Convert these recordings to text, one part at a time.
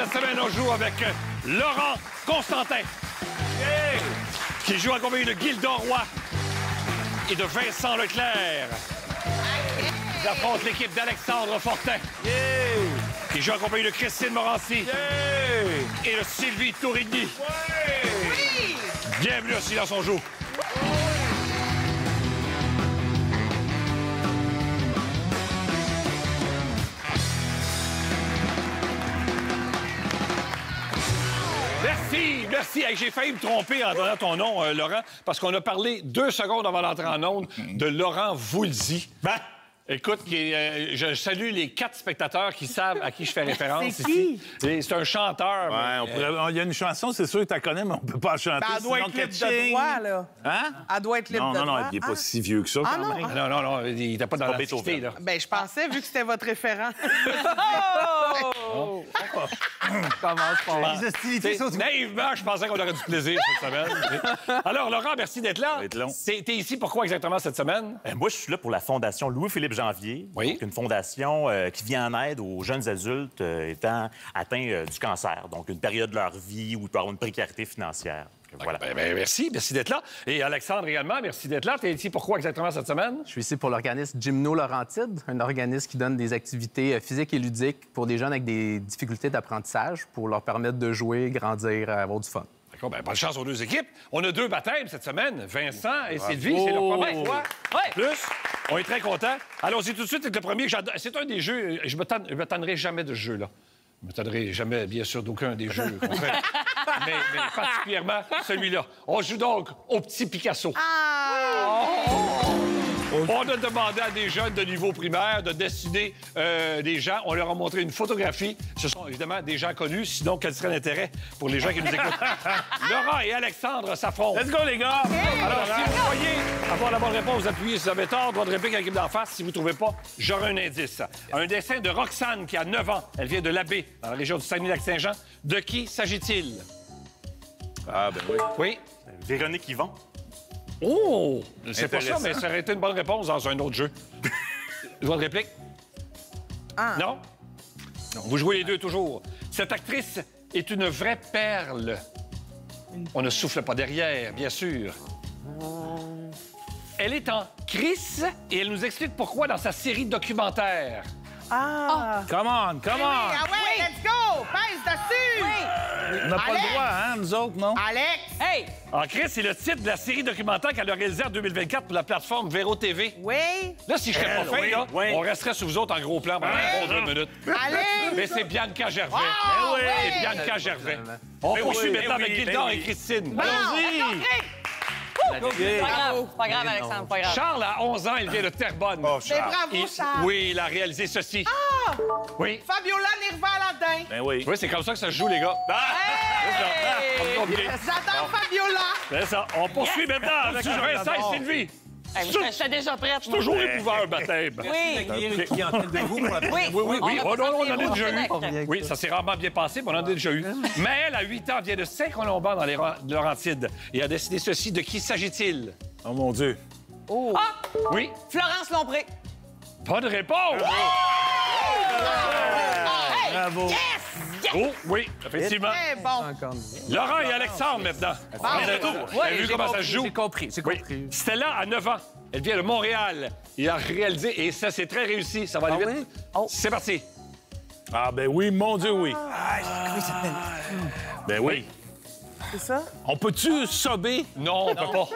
Cette semaine, on joue avec Laurent Constantin, qui joue accompagné de Gilda Roy et de Vincent Leclerc. Ils affrontent l'équipe d'Alexandre Fortin, qui joue accompagné de Christine Morancy et de Sylvie Tourigny. Bienvenue aussi dans son joue. Merci. Hey, j'ai failli me tromper en donnant ton nom, Laurent, parce qu'on a parlé 2 secondes avant d'entrer en onde de Laurent Voulzy. Écoute, je salue les 4 spectateurs qui savent à qui je fais référence. C'est qui? C'est un chanteur. Il y a une chanson, c'est sûr que tu la connais, mais on peut pas la chanter. Elle doit être libre de droit, là. Hein? Elle doit être libre de droit. Non, il n'est pas si vieux que ça. Ah, quand non? même. Non, il n'était pas dans l'antiquité, là. Ben, je pensais, vu que c'était votre référent. Commence pas. Les hostilités sont... Naïvement, je pensais qu'on aurait du plaisir cette semaine. Alors, Laurent, merci d'être là. Ça va être long. T'es ici pourquoi exactement cette semaine? Moi, je suis là pour la Fondation Louis-Philippe Janvier. Oui. Donc, une fondation qui vient en aide aux jeunes adultes étant atteints du cancer. Donc, une période de leur vie où ils peuvent avoir une précarité financière. Voilà. Merci d'être là. Et Alexandre également, merci d'être là. T'es ici pourquoi exactement cette semaine? Je suis ici pour l'organisme Gymno Laurentide, un organisme qui donne des activités physiques et ludiques pour des jeunes avec des difficultés d'apprentissage pour leur permettre de jouer, grandir, avoir du fun. D'accord, bonne chance aux 2 équipes. On a 2 baptêmes cette semaine, Vincent et Sylvie. C'est leur première fois. Plus, on est très contents. Allons-y tout de suite avec le premier. C'est un des jeux, je me tannerai jamais de ce jeu-là. Je me tannerai jamais, bien sûr, d'aucun des jeux qu'on fait. mais particulièrement celui-là. On joue donc au petit Picasso. On a demandé à des jeunes de niveau primaire de dessiner des gens. On leur a montré une photographie. Ce sont évidemment des gens connus. Sinon, quel serait l'intérêt pour les gens qui nous écoutent? Laurent et Alexandre s'affrontent. Let's go, les gars! Alors, si vous voyez avoir la bonne réponse, vous appuyez si vous avez tort. Droit de réplique à l'équipe d'en face. Si vous ne trouvez pas, j'aurai un indice. Un dessin de Roxane qui a 9 ans. Elle vient de l'Abbé, dans la région du Saguenay-Lac-Saint-Jean. De qui s'agit-il? Ah, ben oui. Oui? Véronique Yvon. Oh! C'est pas ça, Intéressant. mais ça aurait été une bonne réponse dans un autre jeu. Droit de réplique? Non? Vous jouez les 2 toujours. Cette actrice est une vraie perle. On ne souffle pas derrière, bien sûr. Elle est en crise et elle nous explique pourquoi dans sa série documentaire. Come on! Ah ouais, let's go! Pèse dessus! On n'a pas Alex! le droit, hein, nous autres, non? Alex! Hey! En crise, c'est le titre de la série documentaire qu'elle a réalisée en 2024 pour la plateforme Véro TV. Oui? Là, si je serais pas fin, oui, là, oui. on resterait sur vous autres en gros plan pendant 2 minutes. Alex! Mais c'est Bianca Gervais. Ah, C'est Bianca Gervais. On poursuit maintenant avec Gilda et Christine. Allons-y! Pas grave, pas grave, Alexandre, pas grave. Charles, à 11 ans, il vient de Terrebonne. Oh, Mais Charles. bravo, Charles! Oui, il a réalisé ceci. Oui. Fabiola Nirvaladin! Ben oui. Oui, c'est comme ça que ça se joue, les gars. J'adore Fabiola! C'est ça. On poursuit maintenant avec Vincent et Sylvie. Hey, moi, j'étais déjà prête. moi. Toujours épouvant un baptême. Oui. Qui est en tête de vous pour la Oui. Oui. Oh, non, on en a déjà eu. Correct. Oui, ça s'est rarement bien passé, mais on en a déjà eu. Mais elle, à 8 ans, vient de Saint-Colomban dans les Laurentides et a décidé ceci. De qui s'agit-il? Oh, mon Dieu. Oui. Florence Lompré. Bonne réponse! Bravo. Oh, oui, effectivement. Très bon! Laurent et Alexandre, maintenant. Vous avez vu comment ça se joue? J'ai compris, Oui. Stella a 9 ans. Elle vient de Montréal. Il a réalisé, et ça, c'est très réussi. Ça va aller vite. C'est parti. Ah, ben oui, mon Dieu, oui. Ben oui. C'est ça? On peut-tu sober? Non, on peut pas.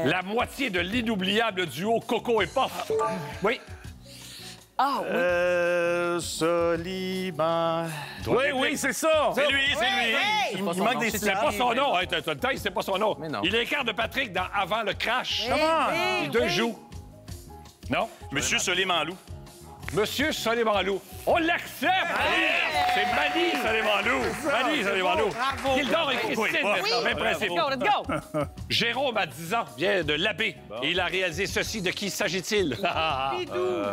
La moitié de l'inoubliable duo Coco et Puff. Oui. Ah oui. Soliman. Oui, c'est ça. C'est lui, c'est lui. Il manque des C'est pas son nom, hein. T'as le temps, c'est pas son nom. Mais non. Il incarne de Patrick dans Avant le crash. Oui, Les 2 jouent. Non? Monsieur Soliman-Lou. Monsieur Soleiman-Lou. On l'accepte! C'est Mani Soleiman-Lou. Mani Soleiman-Lou. Bravo. Gildor et Christine, maintenant, même principe. Let's go, let's go. Jérôme, à 10 ans, vient de l'Abbé. Et il a réalisé ceci. De qui s'agit-il? Bidou.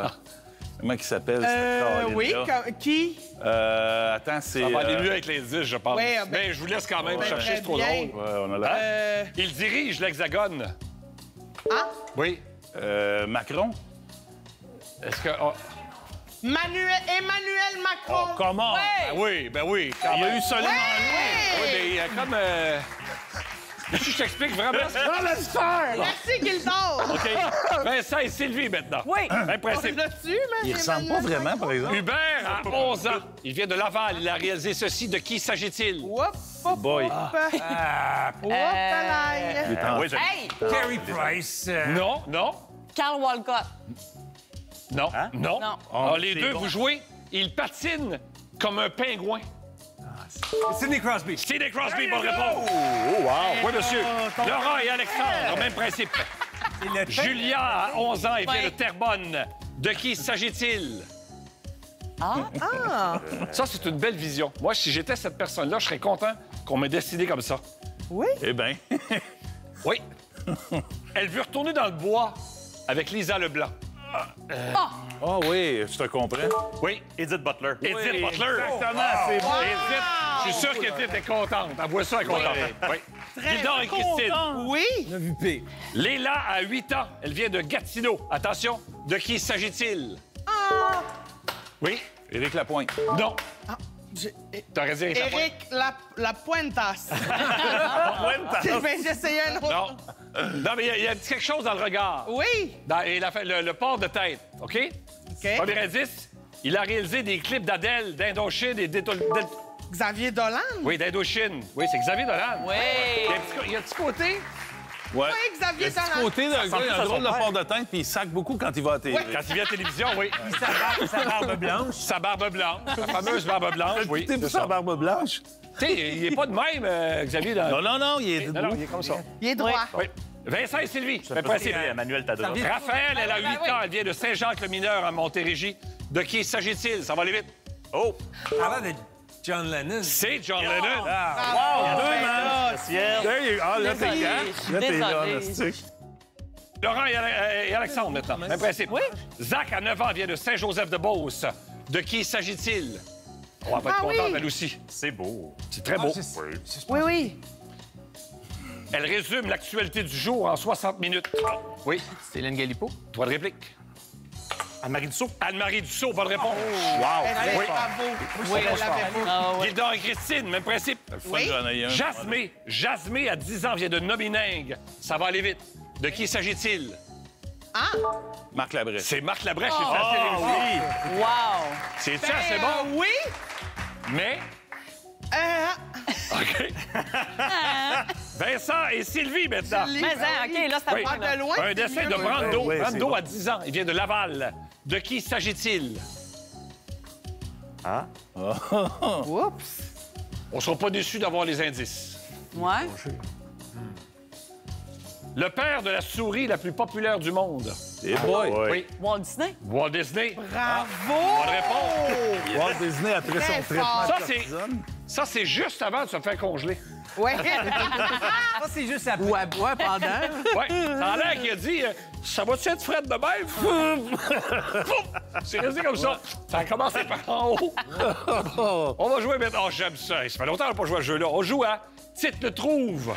Comment il s'appelle, cette Caroline-là? Oui, qui? Attends, c'est... Ça va aller mieux avec les 10, je pense. Ouais, Mais je vous laisse quand même chercher, très c'est trop bien. drôle. Ouais, on a la... Il dirige l'Hexagone. Ah? Oui. Macron? Est-ce que... Emmanuel Macron. Comment? Ben oui. Quand Il y a même. eu Soleil Oui, mais il y a comme... Si je t'explique vraiment... Merci, Gildor. OK. Vincent et Sylvie, maintenant. Oui. Même principe. Là-dessus, mais Il ressemble pas vraiment, par exemple. Hubert a 11 ans. Il vient de Laval. Il a réalisé ceci. De qui s'agit-il? Boy. Oui, Hey! Carey Price. Non. Carl Walcott. Non. Non. Non. Alors, les deux, vous jouez. Il patine comme un pingouin. Sidney Crosby. Sidney Crosby, bonne réponse. Oh, wow. Oui, monsieur. Laurent et Alexandre, même principe. Julia a 11 ans et vient de Terrebonne. De qui s'agit-il? Ça, c'est une belle vision. Moi, si j'étais cette personne-là, je serais content qu'on m'ait décidé comme ça. Eh bien. Oui. Elle veut retourner dans le bois avec Lisa Leblanc. Ah oui, je te comprends. Oui. Edith Butler. Edith Butler. Exactement, c'est bon. Edith, je suis sûr qu'Edith est contente. Elle voit ça, elle est contente. Oui. Gildor et Christine. Oui. On a vu P. Léla a 8 ans. Elle vient de Gatineau. Attention, de qui s'agit-il? Oui? Éric Lapointe. Non. T'aurais dit Éric Lapointe? Éric Lapointas. Ben, j'ai essayé un autre. Non. Non, mais il y a quelque chose dans le regard. Oui. Et le port de tête, OK? OK. Premier indice, il a réalisé des clips d'Adèle, d'Indochine et Xavier Dolan. Oui, d'Indochine. Oui, c'est Xavier Dolan. Oui. Il y a un petit côté... Ouais. Oui, Xavier Dolan. Côté d'un gars, il a un à drôle son de père. port de tête, puis il sac beaucoup quand il va à la télé. Quand il vient à la télévision, oui. Sa barbe blanche. Sa barbe blanche. Sa fameuse barbe blanche, oui. T'es c'est plus ça. sa barbe blanche? Tu sais, il n'est pas de même, Xavier. Non, il est Non, debout. il est comme ça. Il est droit. Oui. Vincent et Sylvie, même principe. Emmanuel Tadros. Raphaël, elle a 8 ans. Elle vient de Saint-Jacques-le-Mineur, à Montérégie. De qui s'agit-il? Ça va aller vite. Oh! Parlant de John Lennon. C'est John Lennon. Là, t'es Désolée, là. je suis Là, t'es là, désolée. Nastic. Laurent et Alexandre, maintenant. Même principe. Oui. Zach, à 9 ans, vient de Saint-Joseph-de-Beauce. De qui s'agit-il? On va être oui. contente, elle aussi. C'est beau. C'est très beau. Oui. Elle résume l'actualité du jour en 60 minutes. Oui. Céline Galipo. Toi de réplique. Anne-Marie Dussault. Anne-Marie Dussault, bonne réponse. Allez, Oui. bravo. Oui, elle l'avait pas. Ah, ouais. Gildor et Christine, même principe. Oui. Jasmé, à 10 ans, vient de Nominingue. Ça va aller vite. De qui s'agit-il? Marc Labrèche. C'est Marc Labrèche, c'est facile. oui. Wow. C'est ça, c'est bon. Oui. Mais, OK. Vincent et Sylvie, maintenant. Mais hein, OK, là, c'est à Oui. moi, là. De loin. Un dessin de Brando. Oui, c'est Brando bon. a 10 ans. Il vient de Laval. De qui s'agit-il? Oups. On ne sera pas déçus d'avoir les indices. Ouais. Le père de la souris la plus populaire du monde. Eh boy. Oui. Walt Disney. Walt Disney. Bravo. Bonne réponse. Walt Disney, après son Très traitement fort. de Ça, c'est... cortisone. Ça, c'est juste avant de se faire congeler. Oui. Ça, c'est juste après. Ouais, pendant. Oui. Ça a l'air qu'il a dit ça va-tu être frais de même? C'est resté comme ça. Ça a commencé par en haut. On va jouer maintenant. Oh, j'aime ça. Ça fait longtemps qu'on n'a pas joué à ce jeu-là. On joue à Tite le trouve.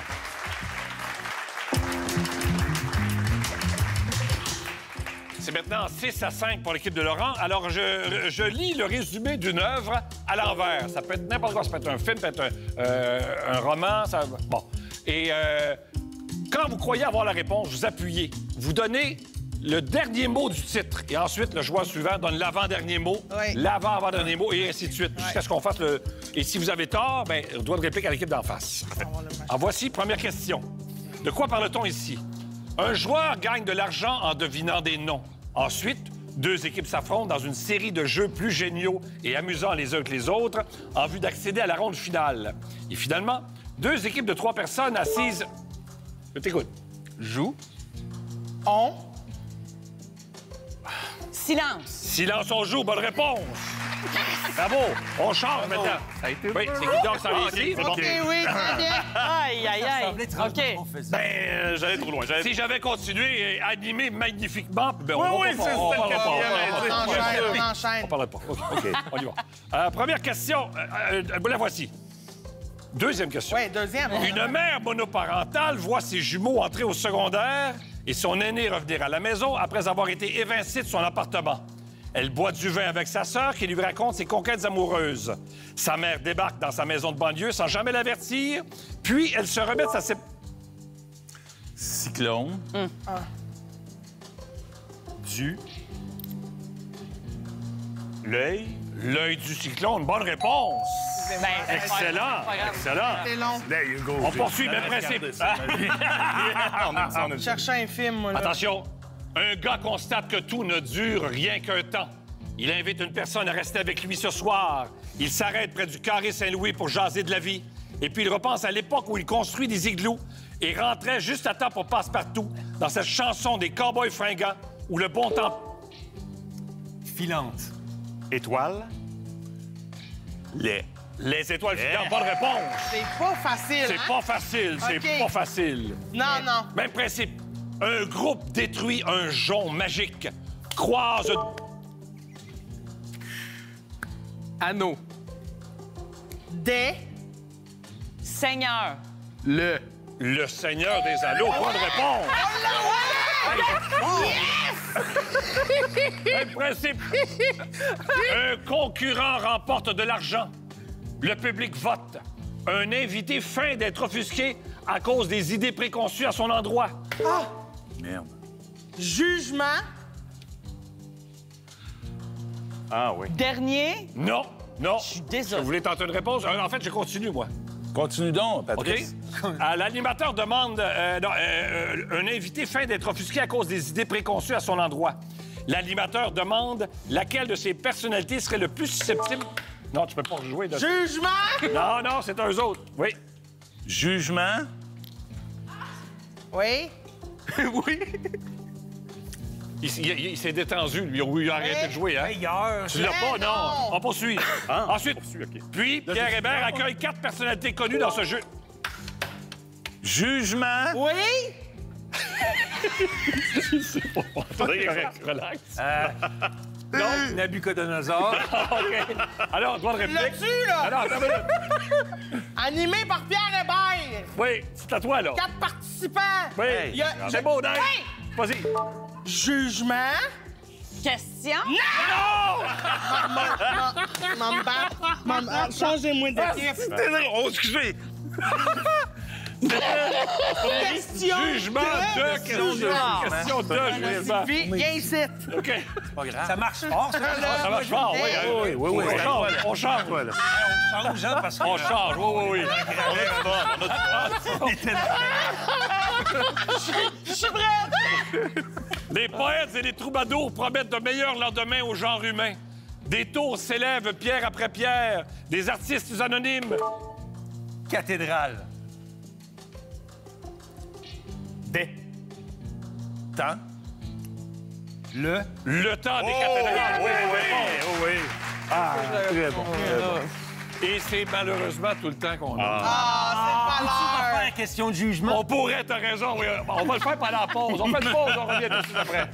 C'est maintenant 6-5 pour l'équipe de Laurent. Alors, je lis le résumé d'une œuvre à l'envers. Ça peut être n'importe quoi. Ça peut être un film, ça peut être un roman. Bon. Et quand vous croyez avoir la réponse, vous appuyez. Vous donnez le dernier mot du titre. Et ensuite, le joueur suivant donne l'avant-dernier mot, Oui. l'avant-avant-dernier mot, et ainsi de suite. Jusqu'à ce qu'on fasse le... Et si vous avez tort, bien, on doit de réplique à l'équipe d'en face. En voici, première question. De quoi parle-t-on ici? Un joueur gagne de l'argent en devinant des noms. Ensuite, deux équipes s'affrontent dans une série de jeux plus géniaux et amusants les uns que les autres en vue d'accéder à la ronde finale. Et finalement, deux équipes de 3 personnes assises... Je t'écoute. Joue. On. Silence. Silence, on joue. Bonne réponse. Bravo. On change maintenant. Ça a été Oui, c'est Guidon qui s'en vient ici. OK, oui, très bien. Aïe, aïe, aïe. OK. Ben, j'allais trop loin. Si j'avais continué et animé magnifiquement, ben, on Oui, va pas- c'est on ça, le parlera pas. quatrième On enchaîne, on On enchaîne. parlera pas. OK, on y va. Première question. La voici. Deuxième question. Oui, deuxième. Une mère monoparentale voit ses jumeaux entrer au secondaire et son aîné revenir à la maison après avoir été évincé de son appartement. Elle boit du vin avec sa sœur qui lui raconte ses conquêtes amoureuses. Sa mère débarque dans sa maison de banlieue sans jamais l'avertir. Puis, elle se remet à ses... Cyclone. Du. L'œil. L'œil du cyclone. Bonne réponse. Ben, Excellent. Excellent. C'est long. There you go. On poursuit, même principe. Chercher un film, moi, là. Attention. Un gars constate que tout ne dure rien qu'un temps. Il invite une personne à rester avec lui ce soir. Il s'arrête près du carré Saint-Louis pour jaser de la vie. Et puis il repense à l'époque où il construit des igloos et rentrait juste à temps pour Passe-Partout dans cette chanson des Cowboys fringants où le bon temps... Filante. Étoile. Les étoiles filantes, bonne réponse. C'est pas facile, C'est hein? pas facile, c'est OK. pas facile. Non, non. Même principe. Un groupe détruit un jonc magique. Croise... Anneau. Des... Seigneur. Le. Le Seigneur des Anneaux, bonne réponse. Même principe. Un concurrent remporte de l'argent. Le public vote. Un invité feint d'être offusqué à cause des idées préconçues à son endroit. Merde. Jugement. Ah oui. Dernier. Non, non. Je suis désolé. Vous voulez tenter une réponse? En fait, je continue, moi. Continue donc, OK? Patrice. L'animateur demande... un invité feint d'être offusqué à cause des idées préconçues à son endroit. L'animateur demande laquelle de ses personnalités serait le plus susceptible... Non, tu peux pas rejouer. De... Jugement. Non, non, c'est eux autres. Oui. Jugement. Oui. Oui. Il s'est détendu, lui. Il a arrêté de jouer, hein? Meilleur. Tu l'as pas, non. non. On poursuit. Ensuite, puis Pierre Hébert accueille 4 personnalités connues dans ce jeu. Jugement. Oui. Correct, relax. Non, Nabucodonosor. OK. Alors, droit de réplique. L'as-tu, là? Alors, attends une minute. Animé par Pierre Hébert. Oui, c'est à toi, là. 4 participants. Oui. Il y a- C'est beau, Dave. Oui. Vas-y. Jugement. Question. Maman, changez-moi d'équipe. Oh, excusez. Question. Jugement de question de jugement. Viens ici. OK. Ça marche fort, ça. Ça marche fort, oui. Oui. On change. Toi, là. On change, hein, parce que... On change, oui. Je suis prête. Les poètes et les troubadours promettent de meilleurs lendemains au genre humain. Des tours s'élèvent pierre après pierre. Des artistes anonymes. Cathédrale. Des. Temps. Le. Le temps des cathédrales. Oui. Ah, très bon. Et c'est malheureusement tout le temps qu'on a. Ah, c'est pas Pas l'heure. la question de jugement. On pourrait, t'as raison. Oui. On va le faire pendant la pause. On fait une pause, on revient tout de suite après.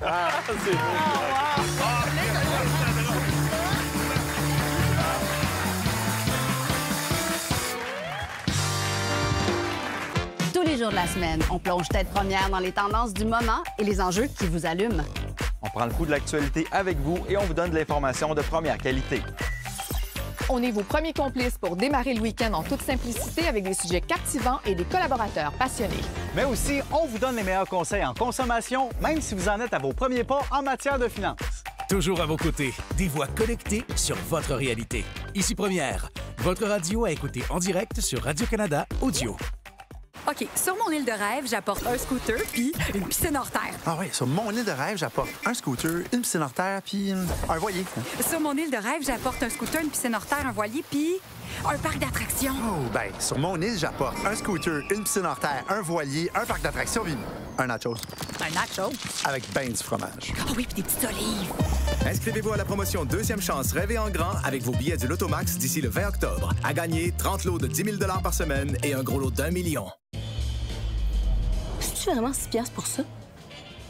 Tous les jours de la semaine, on plonge tête première dans les tendances du moment et les enjeux qui vous allument. On prend le pouls de l'actualité avec vous et on vous donne de l'information de première qualité. On est vos premiers complices pour démarrer le week-end en toute simplicité avec des sujets captivants et des collaborateurs passionnés. Mais aussi, on vous donne les meilleurs conseils en consommation, même si vous en êtes à vos premiers pas en matière de finances. Toujours à vos côtés, des voix connectées sur votre réalité. Ici Première, votre radio à écouter en direct sur Radio-Canada Audio. OK, sur mon île de rêve, j'apporte un scooter puis une piscine hors terre. Ah oui, sur mon île de rêve, j'apporte un scooter, une piscine hors terre puis un voilier. Sur mon île de rêve, j'apporte un scooter, une piscine hors terre, un voilier puis un parc d'attractions. Oh, ben, sur mon île, j'apporte un scooter, une piscine hors terre, un voilier, un parc d'attractions puis un nachos. Un nacho. Avec ben du fromage. Ah oui, puis des petites olives. Inscrivez-vous à la promotion Deuxième Chance Rêver en grand avec vos billets du Lotomax d'ici le 20 octobre. À gagner 30 lots de 10 000 $ par semaine et un gros lot d'1 million. C'est-tu vraiment 6 piastres pour ça?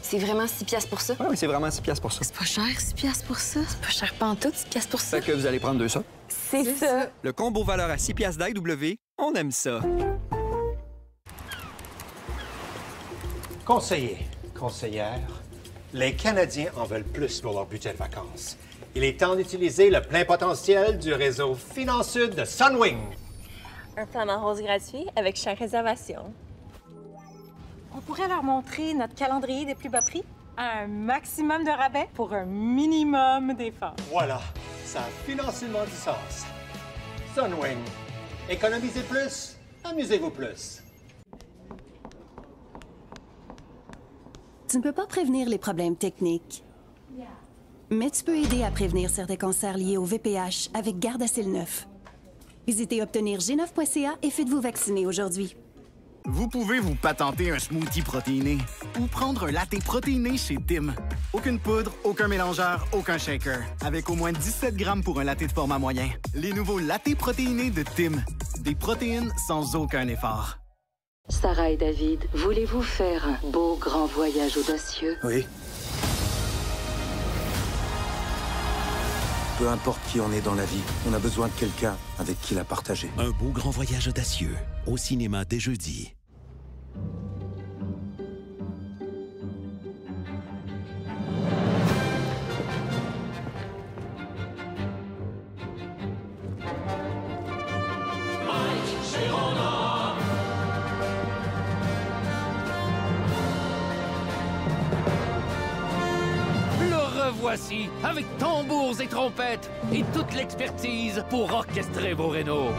C'est vraiment 6 piastres pour ça? Oui, c'est vraiment 6 piastres pour ça. C'est pas cher, 6 piastres pour ça. C'est pas cher pantoute, 6 piastres pour ça. Fait que vous allez prendre 2 ça. C'est ça. Le combo valeur à 6 piastres d'IW, on aime ça. Conseillers, conseillères, les Canadiens en veulent plus pour leur budget de vacances. Il est temps d'utiliser le plein potentiel du réseau Finansud de Sunwing. Un flamant rose gratuit avec chaque réservation. On pourrait leur montrer notre calendrier des plus bas prix. Un maximum de rabais pour un minimum d'efforts. Voilà, ça a financièrement du sens. Sunwing. Économisez plus, amusez-vous plus. Tu ne peux pas prévenir les problèmes techniques, mais tu peux aider à prévenir certains cancers liés au VPH avec Gardasil 9. Visitez obtenir g9.ca et faites-vous vacciner aujourd'hui. Vous pouvez vous patenter un smoothie protéiné ou prendre un latte protéiné chez Tim. Aucune poudre, aucun mélangeur, aucun shaker. Avec au moins 17 grammes pour un latte de format moyen. Les nouveaux lattés protéinés de Tim. Des protéines sans aucun effort. Sarah et David, voulez-vous faire un beau grand voyage audacieux? Oui. Peu importe qui on est dans la vie, on a besoin de quelqu'un avec qui la partager. Un beau grand voyage audacieux, au cinéma dès jeudi. Voici, avec tambours et trompettes et toute l'expertise pour orchestrer vos rénaux.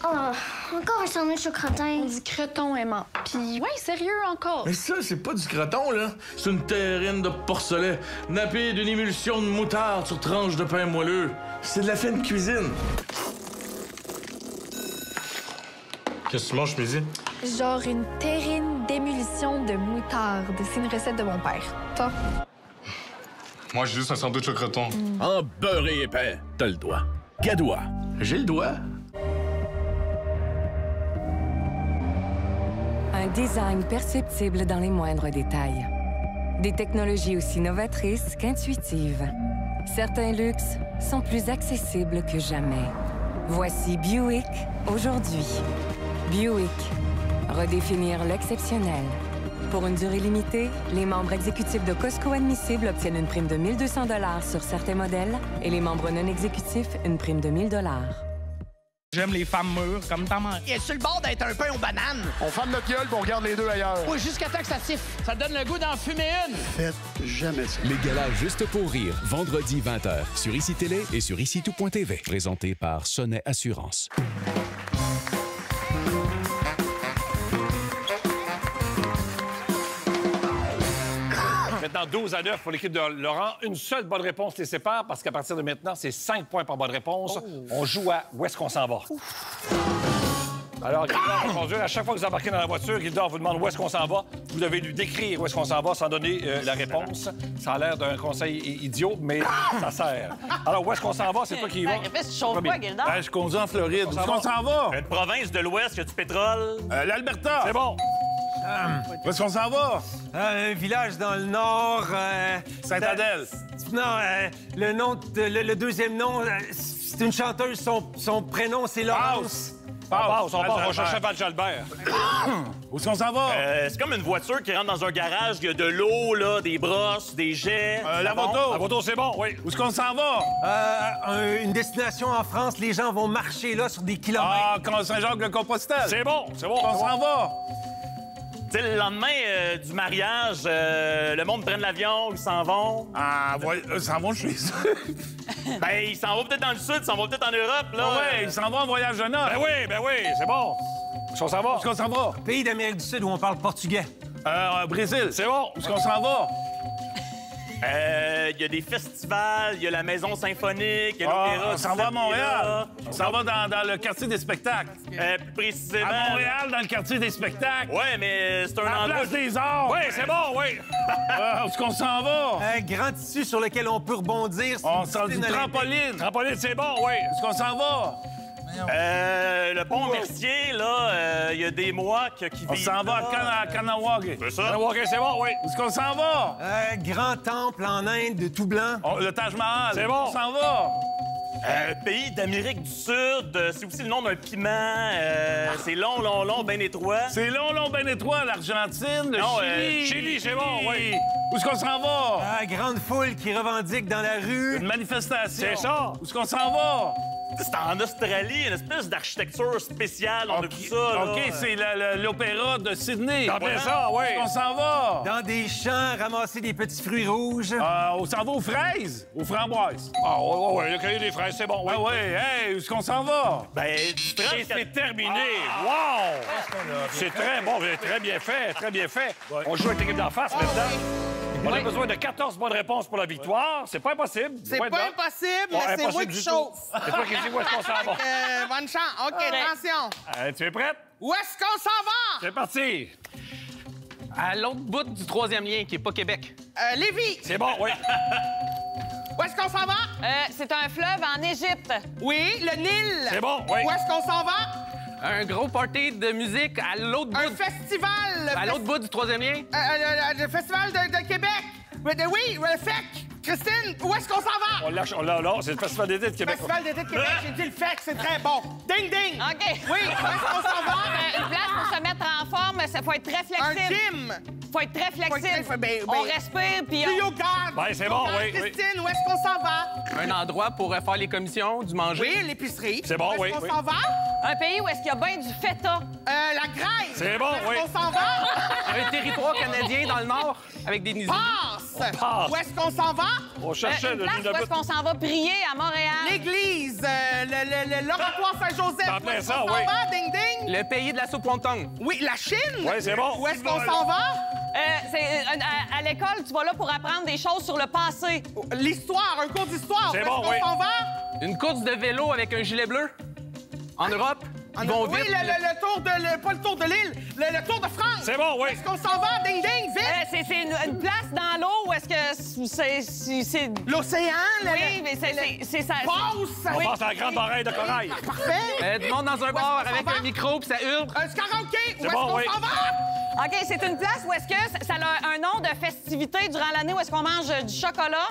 Oh, encore un sandwich au crottin. On dit creton, Emma. Puis, ouais, sérieux encore. Mais ça, c'est pas du croton, là. C'est une terrine de porcelet, nappée d'une émulsion de moutarde sur tranche de pain moelleux. C'est de la fine cuisine. Qu'est-ce que tu manges, midi? Genre une terrine d'émulsion de moutarde. C'est une recette de mon père. Toi? Moi, j'ai juste un sandwich au croton. En beurré épais, t'as le doigt. Gadois. J'ai le doigt. Un design perceptible dans les moindres détails. Des technologies aussi novatrices qu'intuitives. Certains luxes sont plus accessibles que jamais. Voici Buick aujourd'hui. Buick. Redéfinir l'exceptionnel. Pour une durée limitée, les membres exécutifs de Costco admissibles obtiennent une prime de 1 200 $ sur certains modèles et les membres non exécutifs, une prime de 1 000 $. J'aime les femmes mûres, comme ta mère. Il est sur le bord d'être un pain aux bananes. On ferme notre gueule et on regarde les deux ailleurs. Oui, jusqu'à temps que ça siffle. Ça donne le goût d'en fumer une. Faites jamais ça. Les galas Juste pour rire, vendredi 20h, sur ICI Télé et sur ICITout.tv. Présenté par Sonnet Assurance. Maintenant, 12 à 9 pour l'équipe de Laurent. Une seule bonne réponse les sépare parce qu'à partir de maintenant, c'est 5 points par bonne réponse. On joue à Où est-ce qu'on s'en va? Alors, Gildor va conduire. À chaque fois que vous embarquez dans la voiture, Gildor vous demande où est-ce qu'on s'en va. Vous devez lui décrire où est-ce qu'on s'en va sans donner la réponse. Ça a l'air d'un conseil idiot, mais ça sert. Alors, où est-ce qu'on s'en va? C'est toi qui y vas. Répète, tu chauffes pas, Gildor? Je conduis en Floride. Où est-ce qu'on s'en va? Une province de l'Ouest, y a du pétrole? L'Alberta. C'est bon. Où est-ce qu'on s'en va? Un village dans le nord. Sainte-Adèle. Non, le deuxième nom, c'est une chanteuse. Son prénom, c'est Laurence. On va chercher Val-Jalbert. Où est-ce qu'on s'en va? C'est comme une voiture qui rentre dans un garage. Il y a de l'eau, là, des brosses, des jets. La moto. La moto, c'est bon, oui. Où est-ce qu'on s'en va? Une destination en France. Les gens vont marcher là sur des kilomètres. Ah, comme Saint-Jacques-le-Compostelle. C'est bon, c'est bon. On s'en va. Tu sais, le lendemain du mariage, le monde prenne l'avion, ils s'en vont. Ah, ils s'en vont chez eux. Ben, ils s'en vont peut-être dans le sud, ils s'en vont peut-être en Europe, là. Ouais, ils s'en vont en voyage de noces. Ben oui, c'est bon. Où est-ce qu'on s'en va? Où est-ce qu'on s'en va? Pays d'Amérique du Sud où on parle portugais. Brésil. C'est bon. Où est-ce qu'on s'en va? Il y a des festivals, il y a la maison symphonique, il y a l'opéra. On s'en va à Montréal. On s'en va dans le quartier des spectacles. Plus précisément... À Montréal, dans le quartier des spectacles. Ouais, mais c'est un endroit... Place des Arts. Oui, c'est bon, oui. Où est-ce qu'on s'en va? Un grand tissu sur lequel on peut rebondir. On s'en dit trampoline. Trampoline, c'est bon, oui. Où est-ce qu'on s'en va? Le pont Mercier, là, il y a des Mohawks qui vivent. On s'en va à Kanawagé. C'est ça? Kanawagé, c'est bon, oui. Où est-ce qu'on s'en va? Grand temple en Inde de tout blanc. Le Taj Mahal. C'est bon. On s'en va? Pays d'Amérique du Sud, c'est aussi le nom d'un piment. C'est long, bien étroit. C'est long, bien étroit, l'Argentine, le Chili. Chili, c'est bon, oui. Où est-ce qu'on s'en va? Ah, grande foule qui revendique dans la rue. Une manifestation. C'est ça. Où est-ce qu'on s'en va? C'est en Australie, une espèce d'architecture spéciale. On a vu ça, là. OK, c'est l'opéra de Sydney. T'en fais ça, oui. Où est-ce qu'on s'en va? Dans des champs, ramasser des petits fruits rouges. On s'en va aux fraises, aux framboises. Ah, oui, le cahier des fraises, c'est bon, oui. Ah oui, hey, où est-ce qu'on s'en va? Ben, Et c'est terminé. Wow! C'est très bon, très bien fait, très bien fait. On joue avec l'équipe d'en face maintenant. On a besoin de 14 bonnes réponses pour la victoire. C'est pas impossible. C'est pas impossible, mais c'est moi qui chauffe. C'est toi qui dis où est-ce qu'on s'en va. Bonne chance. OK, attention. Tu es prête? Où est-ce qu'on s'en va? C'est parti. À l'autre bout du troisième lien, qui est pas Québec. Lévis. C'est bon, oui. Où est-ce qu'on s'en va? C'est un fleuve en Égypte. Oui, le Nil. C'est bon, oui. Où est-ce qu'on s'en va? Un gros party de musique à l'autre bout... Un festival. À l'autre bout du troisième lien. Le festival de Québec. Oui, le FEC. Christine, où est-ce qu'on s'en va? On lâche, c'est le Festival d'été de Québec. Festival d'été de Québec, j'ai dit le FEC, c'est très bon. Ding, ding. OK. Oui, où est-ce qu'on s'en va? Une place pour se mettre en forme, ça faut être très flexible. Un gym. Faut être très flexible. Ben, on respire, puis Du yoga. Ben, c'est bon, oui. Christine, où est-ce qu'on s'en va? Un endroit pour faire les commissions, du manger. Oui, l'épicerie. C'est bon, où est-ce qu'on s'en va? Un pays où est-ce qu'il y a bien du feta. La Grèce. C'est bon, oui. Où est-ce qu'on s'en va? Un territoire canadien dans le nord, avec des nids. Passe. Où est-ce qu'on s'en va? On cherchait Une place où est-ce qu'on s'en va prier à Montréal. L'église, l'oratoire Saint-Joseph. T'en plein Où est-ce ça, qu'on s'en oui. va? Ding, ding. Le pays de la soupe wonton. Oui, la Chine. Oui, c'est bon. Où est-ce qu'on s'en va? À l'école, tu vas là pour apprendre des choses sur le passé. L'histoire, un cours d'histoire. C'est Où bon, est-ce qu'on oui. s'en va? Une course de vélo avec un gilet bleu. En Europe. Ils vont Oui, vite. le tour de... pas le tour de l'île, le tour de France. C'est bon, oui. Est-ce qu'on s'en va? Ding, ding, vite. C'est une place dans l'eau où est-ce que c'est... L'océan, Oui, mais c'est ça. Passe. On passe à la grande oreille de corail. Parfait. Du monde dans un bar avec un micro, puis ça hurle. Un karaoké. Où est-ce bon, qu'on oui. s'en va? OK, c'est une place où est-ce que ça a un nom de festivité durant l'année où est-ce qu'on mange du chocolat.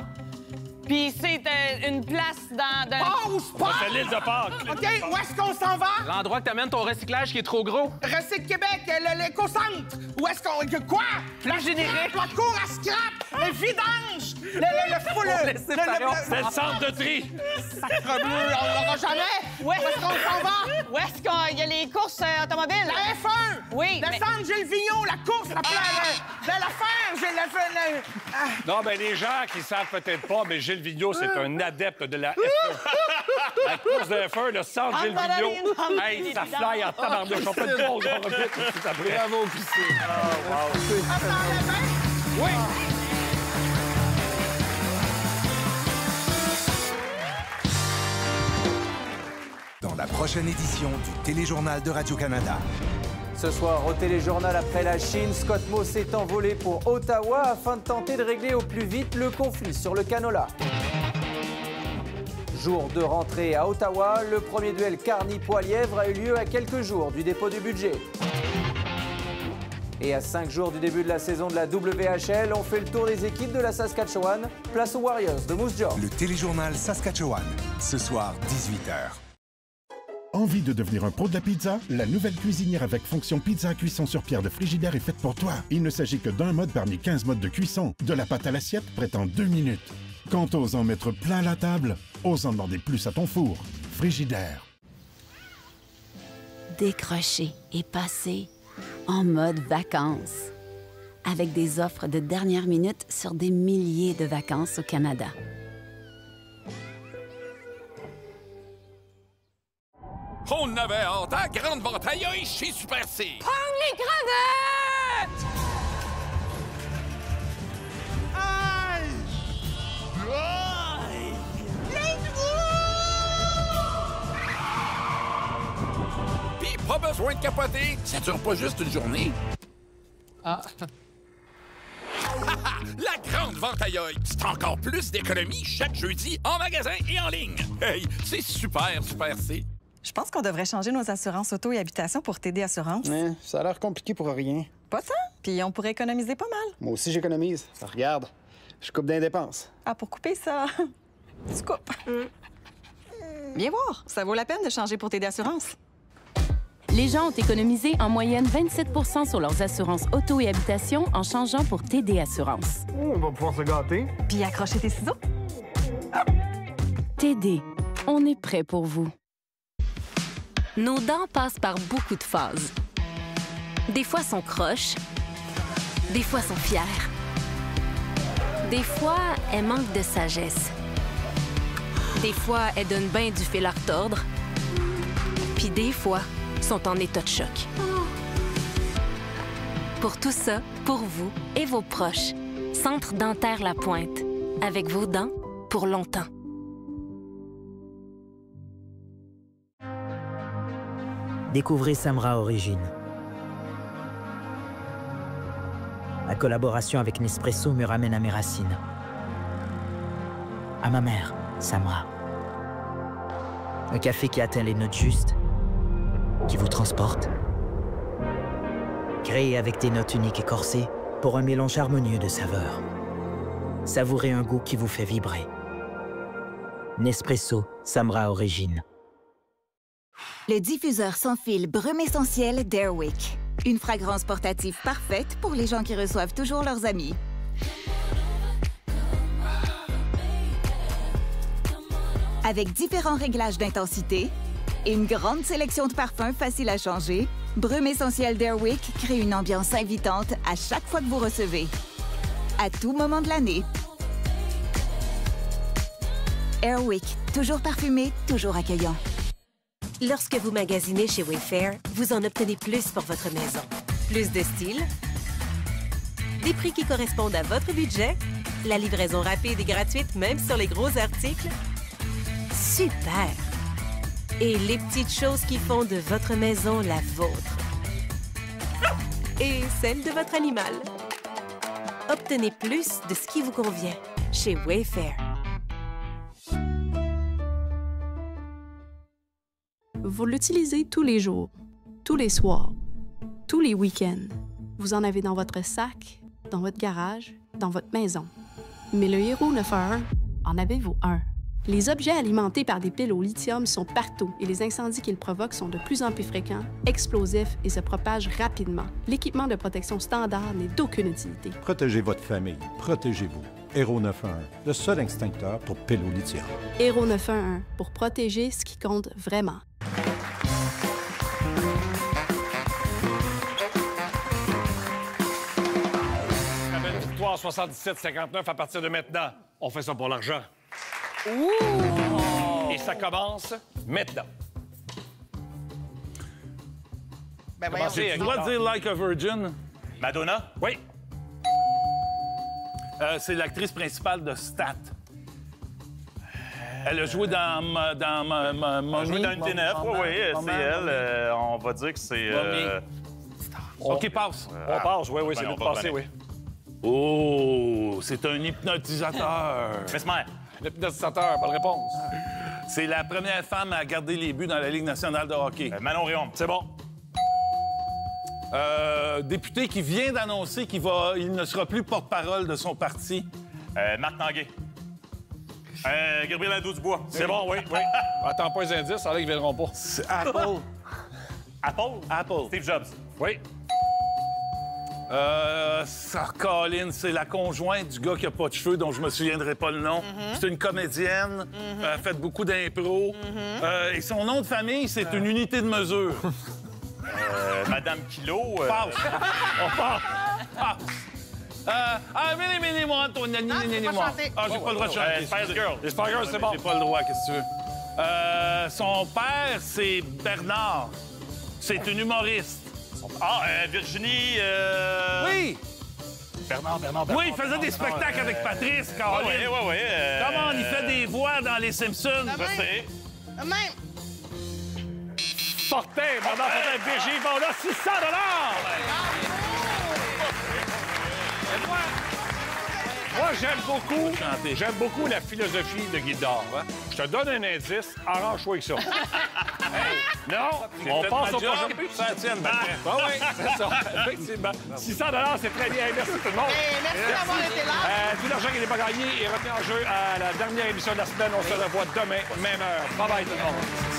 Puis c'est une place dans... C'est l'île de Pâques. OK, où est-ce qu'on s'en va? L'endroit que t'amènes ton recyclage qui est trop gros. Recycle Québec, l'éco-centre. Où est-ce qu'on... Quoi? La générique. La cour à scrap. Le vidange. Le C'est le centre de tri. Sacre bleu, on l'aura jamais. Où est-ce qu'on s'en va? Où est-ce qu'il y a les courses automobiles? La F1. Oui. Le centre Gilles Vigneault, la course, de l'affaire. J'ai le... Non, ben les gens qui savent peut-être pas, mais Gilles Vigneault, c'est un adepte de la F1. La course de F1, le centre Gilles Vigneault. Hey, ça fly en tabarnouche. On fait une pause, on revient tout de suite après. Bravo, Christine. Oui. Dans la prochaine édition du Téléjournal de Radio-Canada. Ce soir, au Téléjournal, après la Chine, Scott Moe s'est envolé pour Ottawa afin de tenter de régler au plus vite le conflit sur le canola. Jour de rentrée à Ottawa, le premier duel Carny-Poilièvre a eu lieu à quelques jours du dépôt du budget. Et à 5 jours du début de la saison de la WHL, on fait le tour des équipes de la Saskatchewan. Place aux Warriors de Moose Jaw. Le Téléjournal Saskatchewan, ce soir, 18h. Envie de devenir un pro de la pizza? La nouvelle cuisinière avec fonction pizza à cuisson sur pierre de Frigidaire est faite pour toi. Il ne s'agit que d'un mode parmi 15 modes de cuisson. De la pâte à l'assiette, prête en 2 minutes. Quand t'oses en mettre plein la table, ose en demander plus à ton four. Frigidaire. Décrocher et passer en mode vacances. Avec des offres de dernière minute sur des milliers de vacances au Canada. On avait hâte à la grande bataille chez Super C. Pogne les crevettes! Aïe! Pis pas besoin de capoter, ça dure pas juste une journée. Ah. La grande vente à Yoï, c'est encore plus d'économies chaque jeudi en magasin et en ligne. Hey, c'est super C. Je pense qu'on devrait changer nos assurances auto et habitation pour TD Assurance. Ça a l'air compliqué pour rien. Pas tant. Puis on pourrait économiser pas mal. Moi aussi, j'économise. Regarde, je coupe des dépenses. Ah, pour couper ça, tu coupes. Viens voir, ça vaut la peine de changer pour TD Assurance. Les gens ont économisé en moyenne 27 sur leurs assurances auto et habitation en changeant pour TD Assurance. On va pouvoir se gâter. Puis accrocher tes ciseaux. TD, on est prêt pour vous. Nos dents passent par beaucoup de phases. Des fois sont croches, des fois sont fières. Des fois, elles manquent de sagesse. Des fois, elles donnent bien du fil à retordre. Puis des fois, sont en état de choc. Pour tout ça, pour vous et vos proches, Centre dentaire La Pointe. Avec vos dents pour longtemps. Découvrez Samra Origine. La collaboration avec Nespresso me ramène à mes racines. À ma mère, Samra. Un café qui atteint les notes justes, qui vous transporte. Créé avec des notes uniques et corsées pour un mélange harmonieux de saveurs. Savourez un goût qui vous fait vibrer. Nespresso Samra Origine. Le diffuseur sans fil Brume Essentiel d'Airwick. Une fragrance portative parfaite pour les gens qui reçoivent toujours leurs amis. Avec différents réglages d'intensité et une grande sélection de parfums faciles à changer, Brume Essentiel d'Airwick crée une ambiance invitante à chaque fois que vous recevez. À tout moment de l'année. Airwick, toujours parfumé, toujours accueillant. Lorsque vous magasinez chez Wayfair, vous en obtenez plus pour votre maison. Plus de style, des prix qui correspondent à votre budget, la livraison rapide et gratuite même sur les gros articles. Super! Et les petites choses qui font de votre maison la vôtre. Et celle de votre animal. Obtenez plus de ce qui vous convient chez Wayfair. Vous l'utilisez tous les jours, tous les soirs, tous les week-ends. Vous en avez dans votre sac, dans votre garage, dans votre maison. Mais le Hero 911, en avez-vous un? Les objets alimentés par des piles au lithium sont partout et les incendies qu'ils provoquent sont de plus en plus fréquents, explosifs et se propagent rapidement. L'équipement de protection standard n'est d'aucune utilité. Protégez votre famille. Protégez-vous. Hero 911, le seul extincteur pour piles au lithium. Hero 911, pour protéger ce qui compte vraiment. La belle victoire 77-59 à partir de maintenant. On fait ça pour l'argent. Ouh! Et ça commence maintenant. Ben voyons. Tu dois dire Like a Virgin. Madonna? Oui. C'est l'actrice principale de Stat. Elle a joué dans Elle a joué dans une T9, oui, c'est elle. On va dire que c'est... OK, passe. On passe, oui, c'est lui de passer, oui. Oh, c'est un hypnotisateur. Mesmer. L'hypnotisateur, bonne réponse. C'est la première femme à garder les buts dans la Ligue nationale de hockey. Manon Rhéaume. C'est bon. Député qui vient d'annoncer qu'il ne sera plus porte-parole de son parti. Marc Tanguay. Gabriel Nadeau-Dubois. C'est bon, oui. Attends pas les indices, ça là, ils viendront pas. C'est Apple. Apple? Steve Jobs. Oui. Colin, c'est la conjointe du gars qui a pas de cheveux, dont je me souviendrai pas le nom. C'est une comédienne, elle a fait beaucoup d'impro. Et son nom de famille, c'est une unité de mesure. Madame Kilo. Passe. On passe. Mini-moi, toi, moi. Ah, j'ai pas le droit de chanter. Spice Girl. Les Spice Girls, c'est bon. J'ai pas le droit, qu'est-ce que tu veux? Son père, c'est Bernard. C'est une humoriste. Virginie... Oui! Bernard. Oui, il faisait des spectacles avec Patrice, Caroline. Oui. Comment il fait des voix dans Les Simpsons? Je sais. Même. Fortin, Madame Fortin, Virginie, bon là, 600 Moi, j'aime beaucoup la philosophie de Guy Dard. Hein? Je te donne un indice, arrange-toi avec ça. Non, on passe au prochain. Ça tienne, oui, c'est ça, effectivement. 600 c'est très bien. Merci tout le monde. Merci d'avoir été là. Tout l'argent qui n'est pas gagné est retenu en jeu à la dernière émission de la semaine. On se revoit demain, même heure. Bye-bye tout le monde.